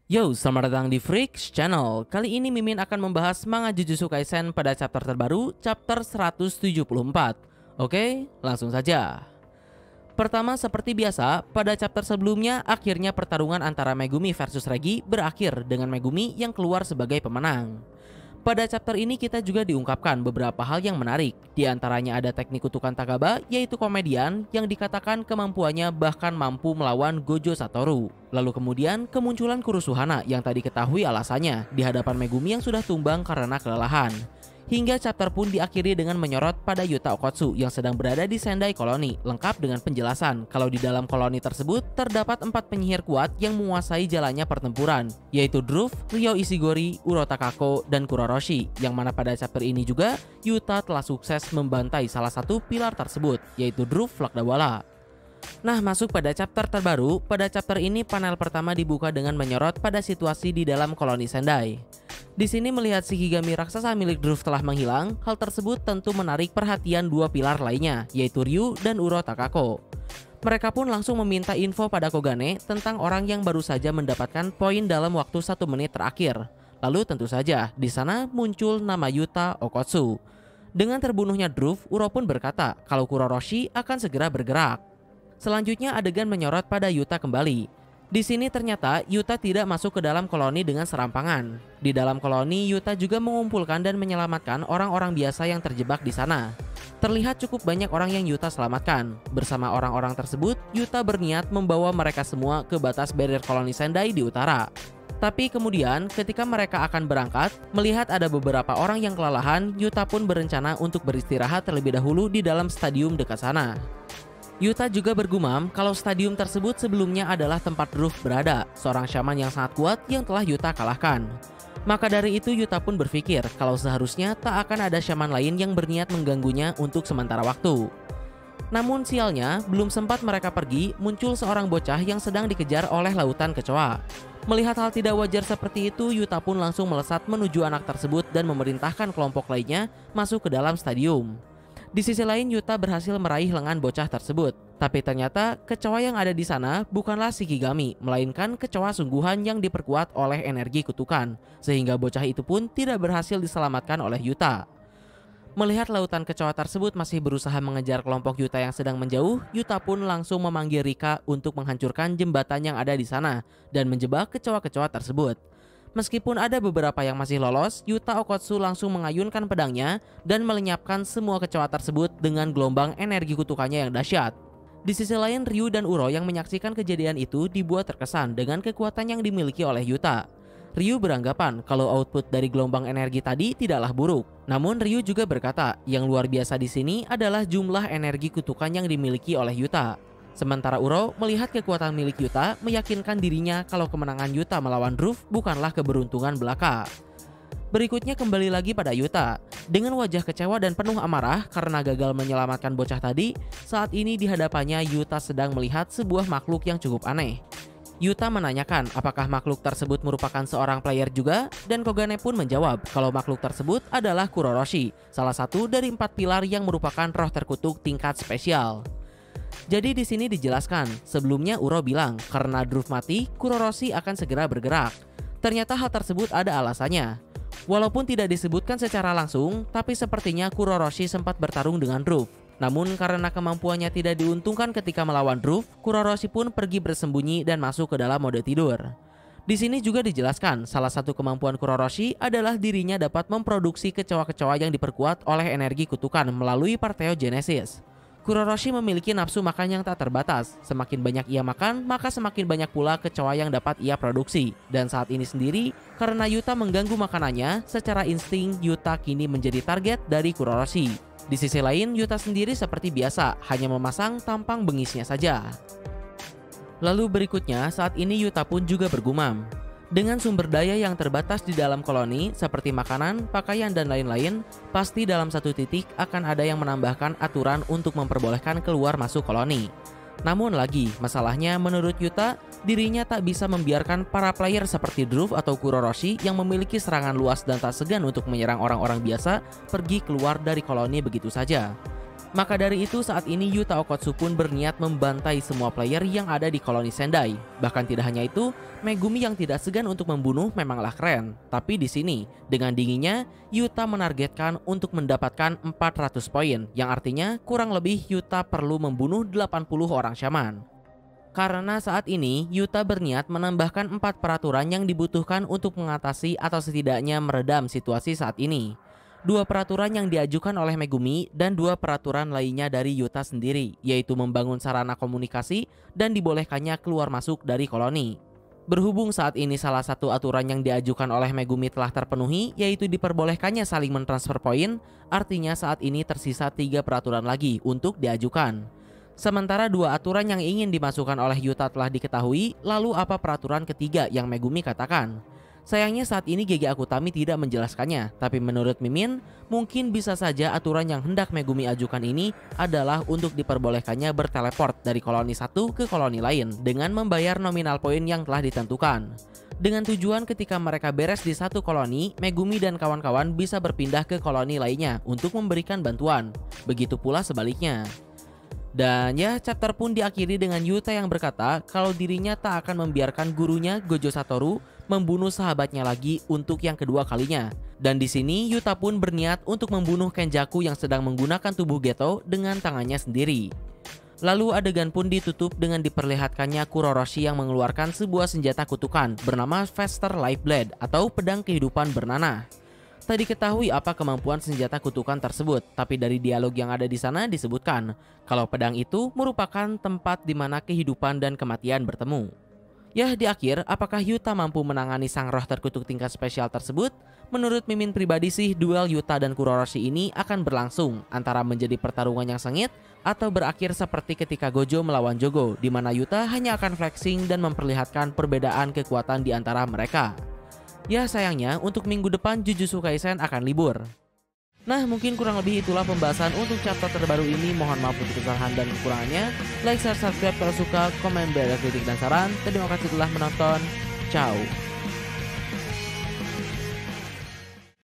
Yo, selamat datang di Freaks Channel. Kali ini Mimin akan membahas manga Jujutsu Kaisen pada chapter terbaru, chapter 174. Oke, langsung saja. Pertama, seperti biasa, pada chapter sebelumnya akhirnya pertarungan antara Megumi versus Regi berakhir dengan Megumi yang keluar sebagai pemenang. Pada chapter ini kita juga diungkapkan beberapa hal yang menarik. Di antaranya ada teknik kutukan Takaba, yaitu komedian yang dikatakan kemampuannya bahkan mampu melawan Gojo Satoru. Lalu kemudian kemunculan Kurusuhana yang tadi ketahui alasannya di hadapan Megumi yang sudah tumbang karena kelelahan. Hingga chapter pun diakhiri dengan menyorot pada Yuta Okkotsu yang sedang berada di Sendai Koloni, lengkap dengan penjelasan kalau di dalam koloni tersebut terdapat 4 penyihir kuat yang menguasai jalannya pertempuran, yaitu Druf, Ryo Ishigori, Uro Takako, dan Kuroroshi, yang mana pada chapter ini juga Yuta telah sukses membantai salah satu pilar tersebut, yaitu Druf Lakdawala. Nah, masuk pada chapter terbaru. Pada chapter ini panel pertama dibuka dengan menyorot pada situasi di dalam koloni Sendai. Di sini melihat Shikigami raksasa milik Druf telah menghilang, hal tersebut tentu menarik perhatian dua pilar lainnya, yaitu Ryu dan Uro Takako. Mereka pun langsung meminta info pada Kogane tentang orang yang baru saja mendapatkan poin dalam waktu 1 menit terakhir. Lalu tentu saja di sana muncul nama Yuta Okkotsu. Dengan terbunuhnya Druf, Uro pun berkata kalau Kuroroshi akan segera bergerak. Selanjutnya adegan menyorot pada Yuta kembali. Di sini ternyata Yuta tidak masuk ke dalam koloni dengan serampangan. Di dalam koloni, Yuta juga mengumpulkan dan menyelamatkan orang-orang biasa yang terjebak di sana. Terlihat cukup banyak orang yang Yuta selamatkan. Bersama orang-orang tersebut, Yuta berniat membawa mereka semua ke batas barrier koloni Sendai di utara. Tapi kemudian ketika mereka akan berangkat, melihat ada beberapa orang yang kelelahan, Yuta pun berencana untuk beristirahat terlebih dahulu di dalam stadium dekat sana. Yuta juga bergumam kalau stadium tersebut sebelumnya adalah tempat Druf berada, seorang shaman yang sangat kuat yang telah Yuta kalahkan. Maka dari itu Yuta pun berpikir kalau seharusnya tak akan ada shaman lain yang berniat mengganggunya untuk sementara waktu. Namun sialnya, belum sempat mereka pergi, muncul seorang bocah yang sedang dikejar oleh lautan kecoa. Melihat hal tidak wajar seperti itu, Yuta pun langsung melesat menuju anak tersebut dan memerintahkan kelompok lainnya masuk ke dalam stadium. Di sisi lain, Yuta berhasil meraih lengan bocah tersebut. Tapi ternyata kecoa yang ada di sana bukanlah Shikigami, melainkan kecoa sungguhan yang diperkuat oleh energi kutukan, sehingga bocah itu pun tidak berhasil diselamatkan oleh Yuta. Melihat lautan kecoa tersebut masih berusaha mengejar kelompok Yuta yang sedang menjauh, Yuta pun langsung memanggil Rika untuk menghancurkan jembatan yang ada di sana dan menjebak kecoa-kecoa tersebut. Meskipun ada beberapa yang masih lolos, Yuta Okkotsu langsung mengayunkan pedangnya dan melenyapkan semua kecoa tersebut dengan gelombang energi kutukannya yang dahsyat. Di sisi lain, Ryu dan Uro yang menyaksikan kejadian itu dibuat terkesan dengan kekuatan yang dimiliki oleh Yuta. Ryu beranggapan kalau output dari gelombang energi tadi tidaklah buruk. Namun Ryu juga berkata, yang luar biasa di sini adalah jumlah energi kutukan yang dimiliki oleh Yuta. Sementara Uro melihat kekuatan milik Yuta meyakinkan dirinya kalau kemenangan Yuta melawan Druf bukanlah keberuntungan belaka. Berikutnya kembali lagi pada Yuta. Dengan wajah kecewa dan penuh amarah karena gagal menyelamatkan bocah tadi, saat ini di hadapannya Yuta sedang melihat sebuah makhluk yang cukup aneh. Yuta menanyakan apakah makhluk tersebut merupakan seorang player juga, dan Kogane pun menjawab kalau makhluk tersebut adalah Kuroroshi, salah satu dari 4 pilar yang merupakan roh terkutuk tingkat spesial. Jadi di sini dijelaskan, sebelumnya Uro bilang karena Druf mati, Kuroroshi akan segera bergerak. Ternyata hal tersebut ada alasannya. Walaupun tidak disebutkan secara langsung, tapi sepertinya Kuroroshi sempat bertarung dengan Druf. Namun karena kemampuannya tidak diuntungkan ketika melawan Druf, Kuroroshi pun pergi bersembunyi dan masuk ke dalam mode tidur. Di sini juga dijelaskan, salah satu kemampuan Kuroroshi adalah dirinya dapat memproduksi kecoa-kecoa yang diperkuat oleh energi kutukan melalui partheogenesis. Kuroroshi memiliki nafsu makan yang tak terbatas. Semakin banyak ia makan, maka semakin banyak pula kecoa yang dapat ia produksi. Dan saat ini sendiri, karena Yuta mengganggu makanannya, secara insting Yuta kini menjadi target dari Kuroroshi. Di sisi lain, Yuta sendiri seperti biasa, hanya memasang tampang bengisnya saja. Lalu berikutnya, saat ini Yuta pun juga bergumam. Dengan sumber daya yang terbatas di dalam koloni, seperti makanan, pakaian, dan lain-lain, pasti dalam satu titik akan ada yang menambahkan aturan untuk memperbolehkan keluar masuk koloni. Namun lagi, masalahnya menurut Yuta, dirinya tak bisa membiarkan para player seperti Druf atau Kuroroshi yang memiliki serangan luas dan tak segan untuk menyerang orang-orang biasa pergi keluar dari koloni begitu saja. Maka dari itu saat ini Yuta Okkotsu pun berniat membantai semua player yang ada di koloni Sendai. Bahkan tidak hanya itu, Megumi yang tidak segan untuk membunuh memanglah keren. Tapi di sini, dengan dinginnya, Yuta menargetkan untuk mendapatkan 400 poin, yang artinya kurang lebih Yuta perlu membunuh 80 orang shaman. Karena saat ini, Yuta berniat menambahkan 4 peraturan yang dibutuhkan untuk mengatasi atau setidaknya meredam situasi saat ini. 2 peraturan yang diajukan oleh Megumi dan 2 peraturan lainnya dari Yuta sendiri, yaitu membangun sarana komunikasi dan dibolehkannya keluar masuk dari koloni. Berhubung saat ini salah satu aturan yang diajukan oleh Megumi telah terpenuhi, yaitu diperbolehkannya saling mentransfer poin, artinya saat ini tersisa 3 peraturan lagi untuk diajukan. Sementara 2 aturan yang ingin dimasukkan oleh Yuta telah diketahui, lalu apa peraturan ketiga yang Megumi katakan? Sayangnya saat ini GG Akutami tidak menjelaskannya, tapi menurut Mimin, mungkin bisa saja aturan yang hendak Megumi ajukan ini adalah untuk diperbolehkannya berteleport dari koloni satu ke koloni lain dengan membayar nominal poin yang telah ditentukan. Dengan tujuan ketika mereka beres di satu koloni, Megumi dan kawan-kawan bisa berpindah ke koloni lainnya untuk memberikan bantuan. Begitu pula sebaliknya. Dan ya, chapter pun diakhiri dengan Yuta yang berkata kalau dirinya tak akan membiarkan gurunya Gojo Satoru membunuh sahabatnya lagi untuk yang kedua kalinya. Dan di sini Yuta pun berniat untuk membunuh Kenjaku yang sedang menggunakan tubuh Geto dengan tangannya sendiri. Lalu adegan pun ditutup dengan diperlihatkannya Kuroroshi yang mengeluarkan sebuah senjata kutukan bernama Fester Life Blade atau pedang kehidupan bernanah. Tak diketahui apa kemampuan senjata kutukan tersebut, tapi dari dialog yang ada di sana disebutkan kalau pedang itu merupakan tempat di mana kehidupan dan kematian bertemu. Ya, di akhir, apakah Yuta mampu menangani sang roh terkutuk tingkat spesial tersebut? Menurut Mimin pribadi sih, duel Yuta dan Kuroroshi ini akan berlangsung antara menjadi pertarungan yang sengit atau berakhir seperti ketika Gojo melawan Jogo, di mana Yuta hanya akan flexing dan memperlihatkan perbedaan kekuatan di antara mereka. Ya sayangnya untuk minggu depan Jujutsu Kaisen akan libur. Nah mungkin kurang lebih itulah pembahasan untuk chapter terbaru ini. Mohon maaf untuk kesalahan dan kekurangannya. Like, share, subscribe kalau suka, komen, bel, kritik dan saran. Terima kasih telah menonton. Ciao.